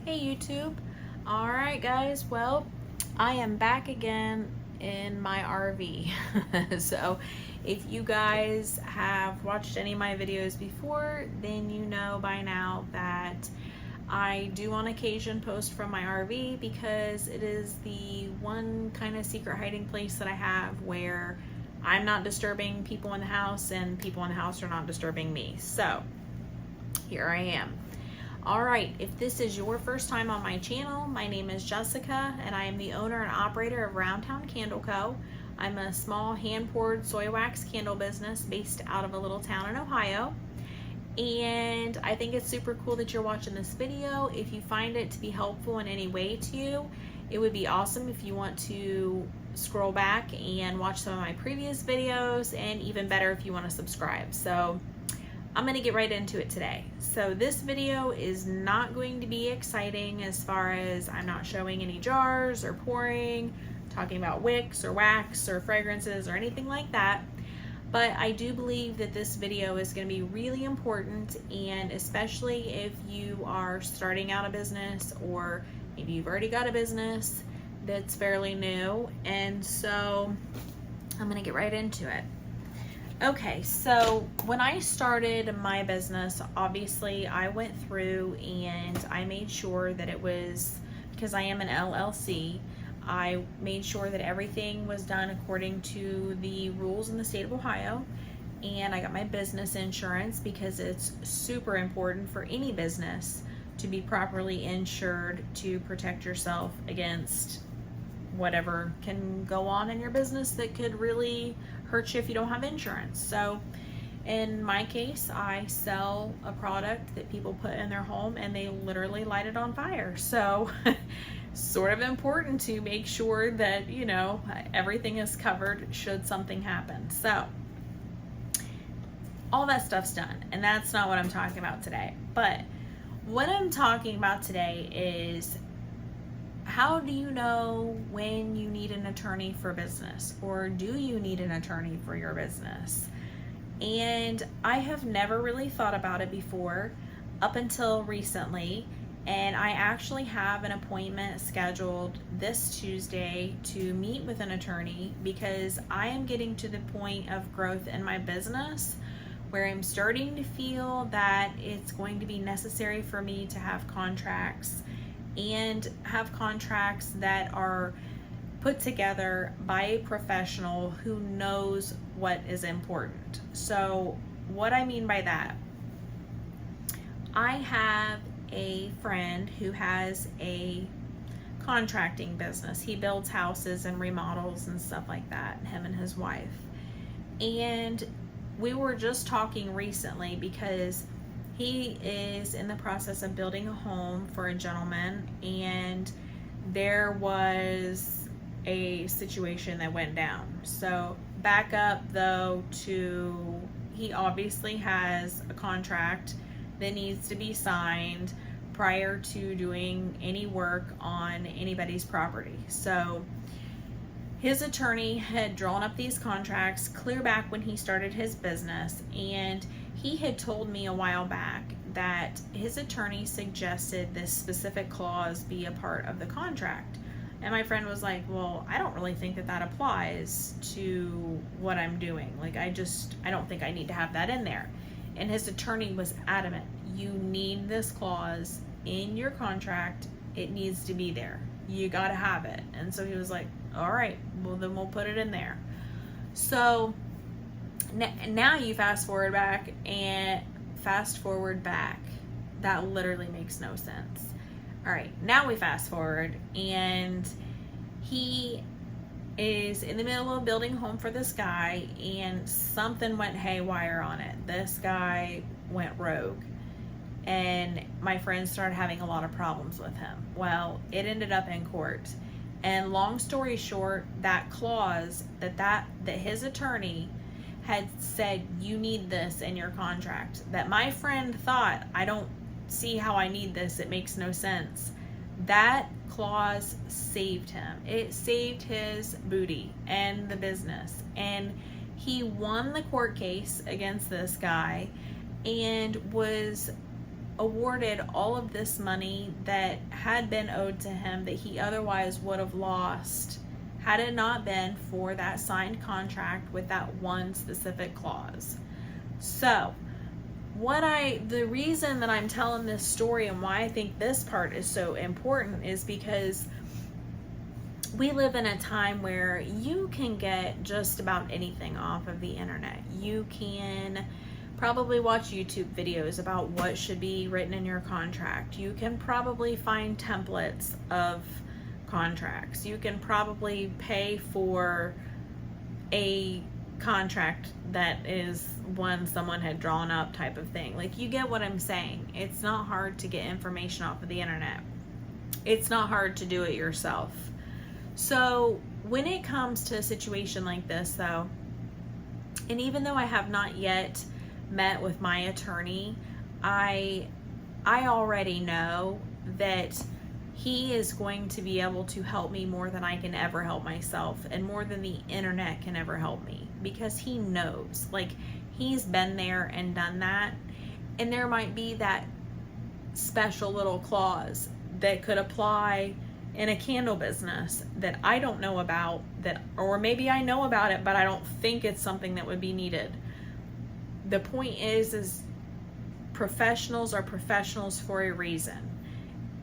Hey YouTube. Alright guys, well, I am back again in my RV. So if you guys have watched any of my videos before, then you know by now that I do on occasion post from my RV because it is the one kind of secret hiding place that I have where I'm not disturbing people in the house and people in the house are not disturbing me. So here I am. Alright, if this is your first time on my channel, my name is Jessica and I am the owner and operator of Roundtown Candle Co. I'm a small hand-poured soy wax candle business based out of a little town in Ohio. And I think it's super cool that you're watching this video. If you find it to be helpful in any way to you, it would be awesome if you want to scroll back and watch some of my previous videos, and even better if you want to subscribe. So I'm going to get right into it today. So this video is not going to be exciting as far as I'm not showing any jars or pouring, talking about wicks or wax or fragrances or anything like that. But I do believe that this video is going to be really important, and especially if you are starting out a business or maybe you've already got a business that's fairly new. And so I'm going to get right into it. Okay, so when I started my business, obviously I went through and I made sure that it was, because I am an LLC, I made sure that everything was done according to the rules in the state of Ohio. And I got my business insurance because it's super important for any business to be properly insured to protect yourself against whatever can go on in your business that could really hurt you if you don't have insurance. So in my case, I sell a product that people put in their home and they literally light it on fire. So sort of important to make sure that, you know, everything is covered should something happen. So all that stuff's done, and that's not what I'm talking about today. But what I'm talking about today is, how do you know when you need an attorney for business, or do you need an attorney for your business? And I have never really thought about it before up until recently, and I actually have an appointment scheduled this Tuesday to meet with an attorney because I am getting to the point of growth in my business where I'm starting to feel that it's going to be necessary for me to have contracts, and have contracts that are put together by a professional who knows what is important. So what I mean by that, I have a friend who has a contracting business. He builds houses and remodels and stuff like that, him and his wife. And we were just talking recently because he is in the process of building a home for a gentleman, and there was a situation that went down. So back up though to, he obviously has a contract that needs to be signed prior to doing any work on anybody's property. So his attorney had drawn up these contracts clear back when he started his business, and he had told me a while back that his attorney suggested this specific clause be a part of the contract. And my friend was like, well, I don't really think that that applies to what I'm doing. Like, I don't think I need to have that in there. And his attorney was adamant, you need this clause in your contract. It needs to be there. You got to have it. And so he was like, all right, well then we'll put it in there. So now you fast forward back. That literally makes no sense. All right, now we fast forward, and he is in the middle of building a home for this guy, and something went haywire on it. This guy went rogue, and my friend started having a lot of problems with him. Well, it ended up in court. And long story short, that clause that his attorney had said, you need this in your contract, that my friend thought, I don't see how I need this, it makes no sense. That clause saved him. It saved his booty and the business. And he won the court case against this guy and was awarded all of this money that had been owed to him that he otherwise would have lost had it not been for that signed contract with that one specific clause. So, the reason that I'm telling this story and why I think this part is so important is because we live in a time where you can get just about anything off of the internet. You can probably watch YouTube videos about what should be written in your contract. You can probably find templates of contracts. You can probably pay for a contract that is one someone had drawn up type of thing. Like, you get what I'm saying. It's not hard to get information off of the internet. It's not hard to do it yourself. So when it comes to a situation like this though, and even though I have not yet met with my attorney, I already know that he is going to be able to help me more than I can ever help myself, and more than the internet can ever help me, because he knows, like, he's been there and done that. And there might be that special little clause that could apply in a candle business that I don't know about, that, or maybe I know about it, but I don't think it's something that would be needed. The point is professionals are professionals for a reason.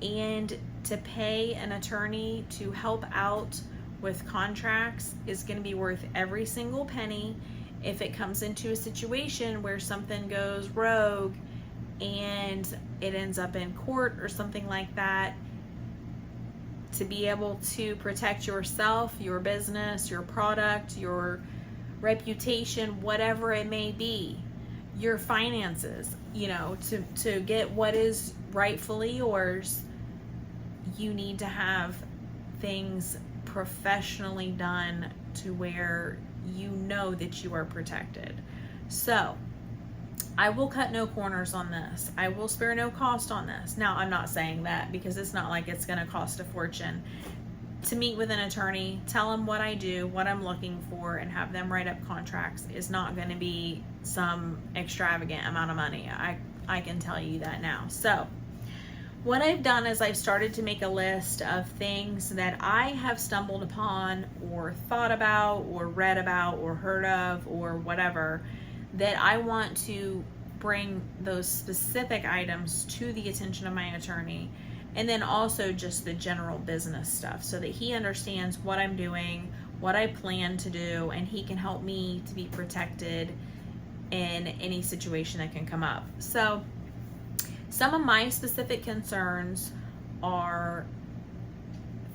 And to pay an attorney to help out with contracts is going to be worth every single penny. If it comes into a situation where something goes rogue and it ends up in court or something like that, to be able to protect yourself, your business, your product, your reputation, whatever it may be, your finances, to get what is rightfully yours, you need to have things professionally done to where you know that you are protected. So I will cut no corners on this. I will spare no cost on this. Now, I'm not saying that because it's not like it's going to cost a fortune to meet with an attorney, tell them what I do, what I'm looking for, and have them write up contracts is not going to be some extravagant amount of money. I can tell you that now. So what I've done is I've started to make a list of things that I have stumbled upon or thought about or read about or heard of or whatever, that I want to bring those specific items to the attention of my attorney, and then also just the general business stuff so that he understands what I'm doing, what I plan to do, and he can help me to be protected in any situation that can come up. So some of my specific concerns are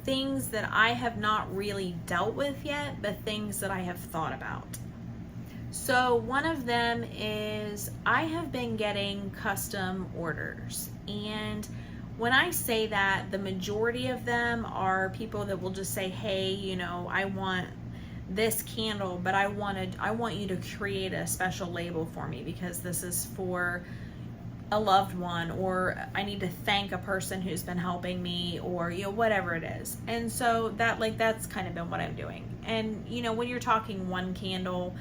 things that I have not really dealt with yet, but things that I have thought about. So one of them is I have been getting custom orders, and when I say that, the majority of them are people that will just say, hey, I want this candle, but I want you to create a special label for me because this is for a loved one, or I need to thank a person who's been helping me, or whatever it is. And so that's kind of been what I'm doing. And when you're talking one candle,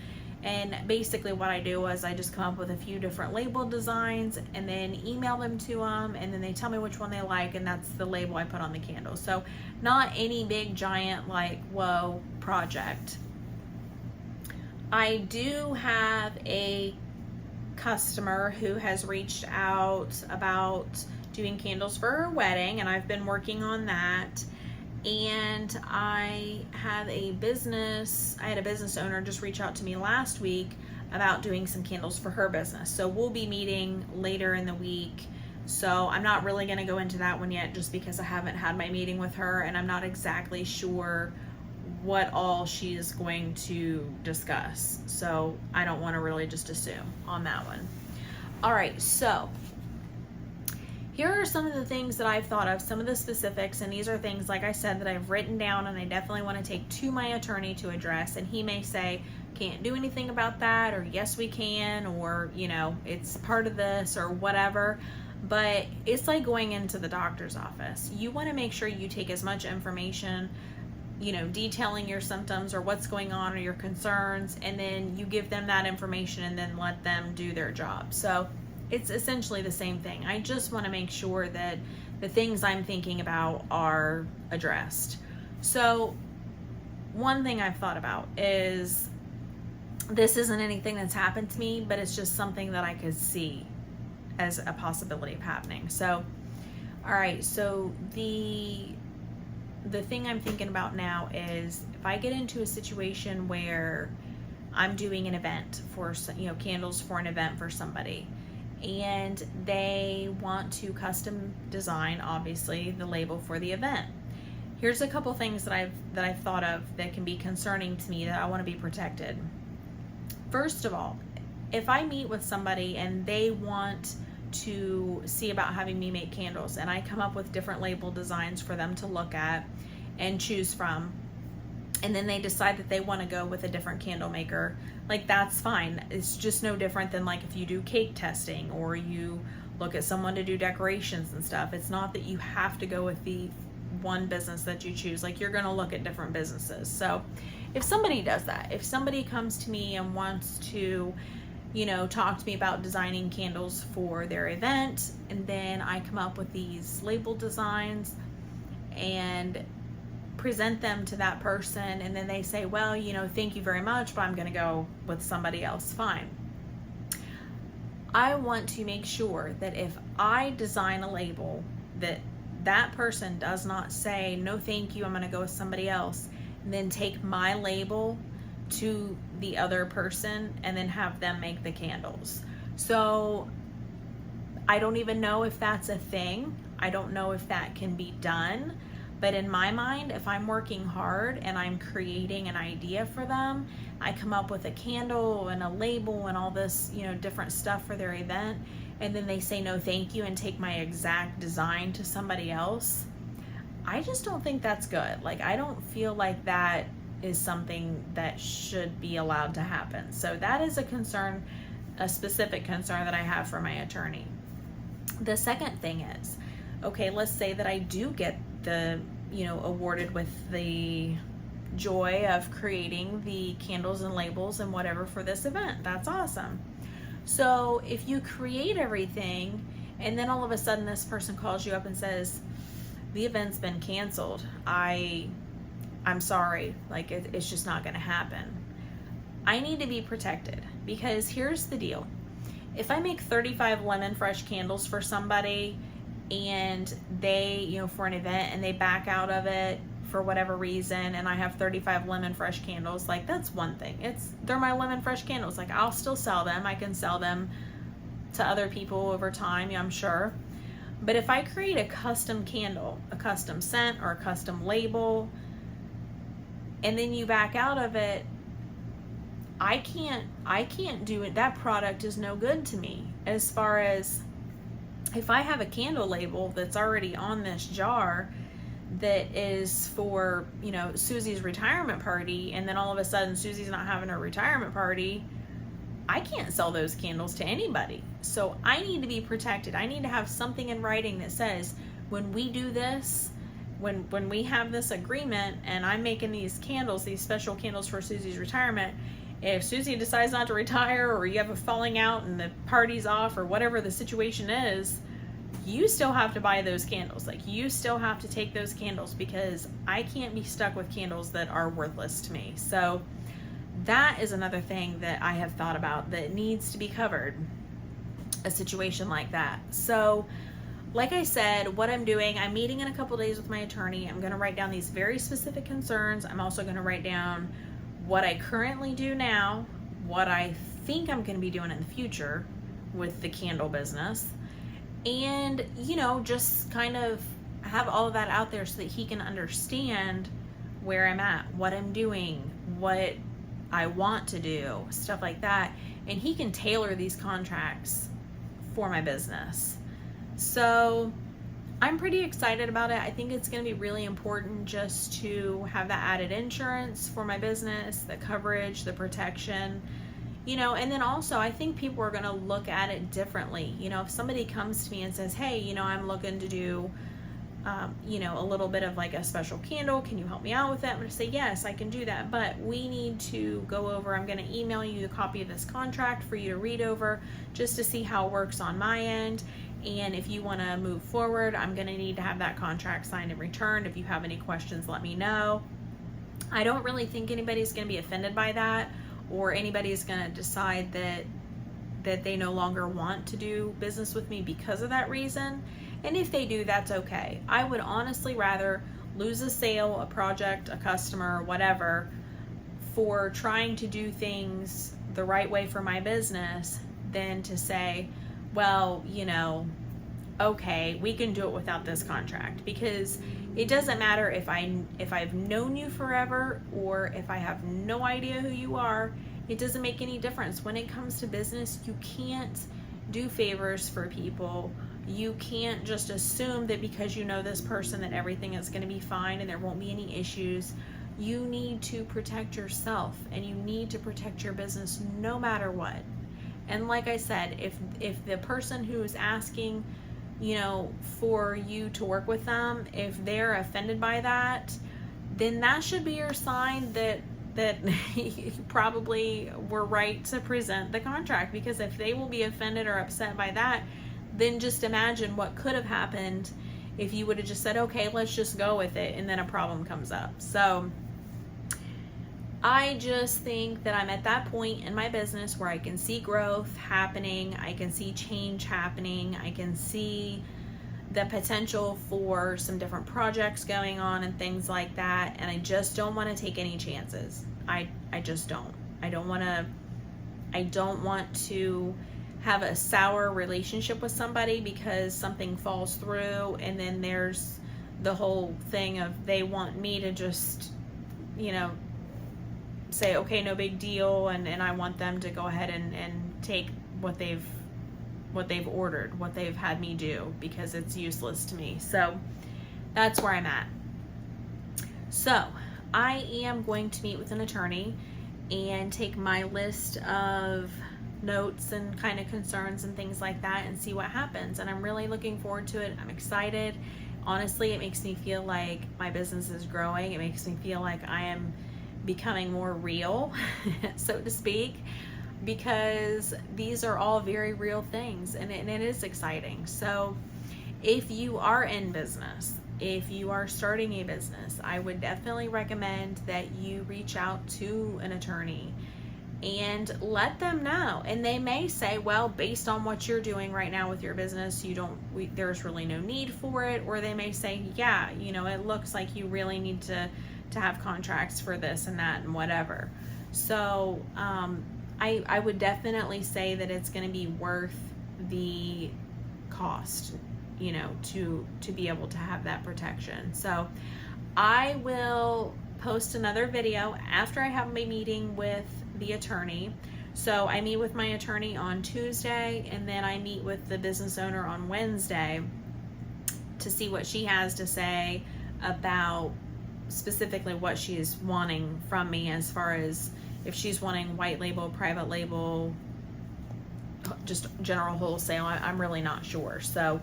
and basically what I do is I just come up with a few different label designs and then email them to them, and then they tell me which one they like, and that's the label I put on the candle. So not any big giant whoa project. I do have a customer who has reached out about doing candles for her wedding, and I've been working on that. And I had a business owner just reach out to me last week about doing some candles for her business. So we'll be meeting later in the week. So I'm not really going to go into that one yet just because I haven't had my meeting with her, and I'm not exactly sure what all she is going to discuss. So I don't want to really just assume on that one. All right, so here are some of the things that I've thought of, some of the specifics, and these are things, like I said, that I've written down and I definitely want to take to my attorney to address. And he may say, can't do anything about that, or yes, we can, or, it's part of this, or whatever. But it's like going into the doctor's office. You want to make sure you take as much information, detailing your symptoms or what's going on or your concerns, and then you give them that information and then let them do their job. So it's essentially the same thing. I just want to make sure that the things I'm thinking about are addressed. So one thing I've thought about is, this isn't anything that's happened to me, but it's just something that I could see as a possibility of happening. So, all right, so the thing I'm thinking about now is, if I get into a situation where I'm doing an event for, candles for an event for somebody, and they want to custom design, obviously, the label for the event. Here's a couple things that I've thought of that can be concerning to me, that I want to be protected. First of all, if I meet with somebody and they want to see about having me make candles, and I come up with different label designs for them to look at and choose from, and then they decide that they want to go with a different candle maker, like, that's fine. It's just no different than like if you do cake testing or you look at someone to do decorations and stuff. It's not that you have to go with the one business that you choose. Like, you're going to look at different businesses. So if somebody does that, if somebody comes to me and wants to, talk to me about designing candles for their event, and then I come up with these label designs and present them to that person, and then they say, well, thank you very much, but I'm going to go with somebody else, fine. I want to make sure that if I design a label, that person does not say, no thank you, I'm going to go with somebody else, and then take my label to the other person and then have them make the candles. So I don't even know if that's a thing. I don't know if that can be done. But in my mind, if I'm working hard and I'm creating an idea for them, I come up with a candle and a label and all this, different stuff for their event, and then they say no thank you and take my exact design to somebody else, I just don't think that's good. Like, I don't feel like that is something that should be allowed to happen. So that is a concern, a specific concern that I have for my attorney. The second thing is, okay, let's say that I do get the, awarded with the joy of creating the candles and labels and whatever for this event. That's awesome. So if you create everything and then all of a sudden this person calls you up and says, the event's been canceled, I'm sorry, like, it's just not going to happen. I need to be protected, because here's the deal. If I make 35 lemon fresh candles for somebody and they, for an event, and they back out of it for whatever reason, and I have 35 lemon fresh candles, like, that's one thing. They're my lemon fresh candles. Like, I'll still sell them. I can sell them to other people over time, I'm sure. But if I create a custom candle, a custom scent or a custom label, and then you back out of it, I can't do it. That product is no good to me. As far as, if I have a candle label that's already on this jar that is for, Susie's retirement party, and then all of a sudden Susie's not having her retirement party, I can't sell those candles to anybody. So I need to be protected. I need to have something in writing that says, when we do this, when we have this agreement and I'm making these candles, these special candles for Susie's retirement, if Susie decides not to retire, or you have a falling out and the party's off, or whatever the situation is, you still have to buy those candles. Like, you still have to take those candles, because I can't be stuck with candles that are worthless to me. So that is another thing that I have thought about that needs to be covered, a situation like that. So like I said, what I'm doing, I'm meeting in a couple days with my attorney. I'm going to write down these very specific concerns. I'm also going to write down what I currently do now, what I think I'm going to be doing in the future with the candle business, and, just kind of have all of that out there so that he can understand where I'm at, what I'm doing, what I want to do, stuff like that. And he can tailor these contracts for my business. So I'm pretty excited about it. I think it's going to be really important just to have that added insurance for my business, the coverage, the protection, and then also I think people are going to look at it differently. If somebody comes to me and says, hey, I'm looking to do you know, a little bit of like a special candle. Can you help me out with that? I'm going to say, yes, I can do that. But we need to go over, I'm going to email you a copy of this contract for you to read over just to see how it works on my end. And if you want to move forward, I'm going to need to have that contract signed and returned. If you have any questions, let me know. I don't really think anybody's going to be offended by that, or anybody's going to decide that they no longer want to do business with me because of that reason. And if they do, that's okay. I would honestly rather lose a sale, a project, a customer, whatever, for trying to do things the right way for my business than to say, well, you know, okay, we can do it without this contract. Because it doesn't matter if I've known you forever or if I have no idea who you are. It doesn't make any difference. When it comes to business, you can't do favors for people. You can't just assume that because you know this person that everything is going to be fine and there won't be any issues. You need to protect yourself and you need to protect your business no matter what. And like I said, if the person who is asking, you know, for you to work with them, if they're offended by that, then that should be your sign that you probably were right to present the contract. Because if they will be offended or upset by that, then just imagine what could have happened if you would have just said, okay, let's just go with it, and then a problem comes up. So I just think that I'm at that point in my business where I can see growth happening, I can see change happening, I can see the potential for some different projects going on and things like that, and I just don't want to take any chances. I just don't. I don't want to have a sour relationship with somebody because something falls through, and then there's the whole thing of they want me to just, you know, say, okay, no big deal, and I want them to go ahead and take what they've ordered, what they've had me do, because it's useless to me. So that's where I'm at. So I am going to meet with an attorney and take my list of notes and kind of concerns and things like that and see what happens. And I'm really looking forward to it. I'm excited. Honestly, it makes me feel like my business is growing. It makes me feel like I am becoming more real, so to speak, because these are all very real things, and it is exciting. So if you are in business, if you are starting a business, I would definitely recommend that you reach out to an attorney and let them know. And they may say, well, based on what you're doing right now with your business, there's really no need for it. Or they may say, yeah, you know, it looks like you really need to have contracts for this and that and whatever. So I would definitely say that it's going to be worth the cost, you know, to be able to have that protection. So I will post another video after I have my meeting with the attorney. So I meet with my attorney on Tuesday, and then I meet with the business owner on Wednesday to see what she has to say about specifically what she's wanting from me, as far as if she's wanting white label, private label, just general wholesale. I'm really not sure. So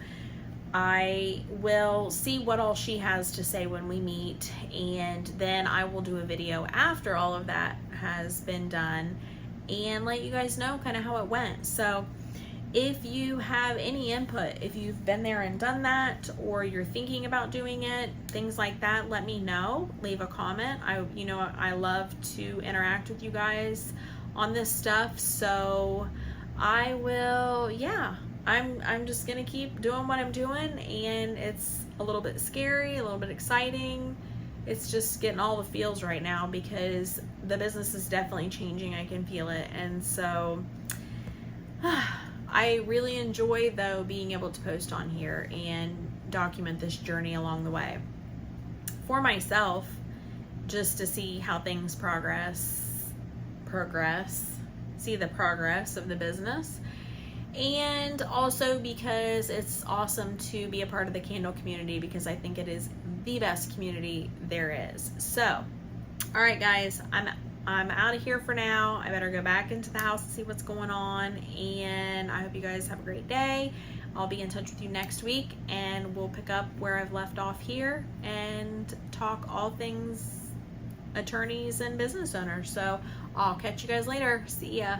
I will see what all she has to say when we meet, and then I will do a video after all of that has been done and let you guys know kind of how it went. So if you have any input, if you've been there and done that, or you're thinking about doing it, things like that, let me know. Leave a comment. I love to interact with you guys on this stuff. So I will, I'm just gonna keep doing what I'm doing, and it's a little bit scary, a little bit exciting. It's just getting all the feels right now because the business is definitely changing. I can feel it. And so I really enjoy, though, being able to post on here and document this journey along the way for myself, just to see how things progress, see the progress of the business. And also because it's awesome to be a part of the candle community, because I think it is the best community there is. So, all right, guys, I'm out of here for now. I better go back into the house and see what's going on, and I hope you guys have a great day. I'll be in touch with you next week, and we'll pick up where I've left off here and talk all things attorneys and business owners. So I'll catch you guys later. See ya.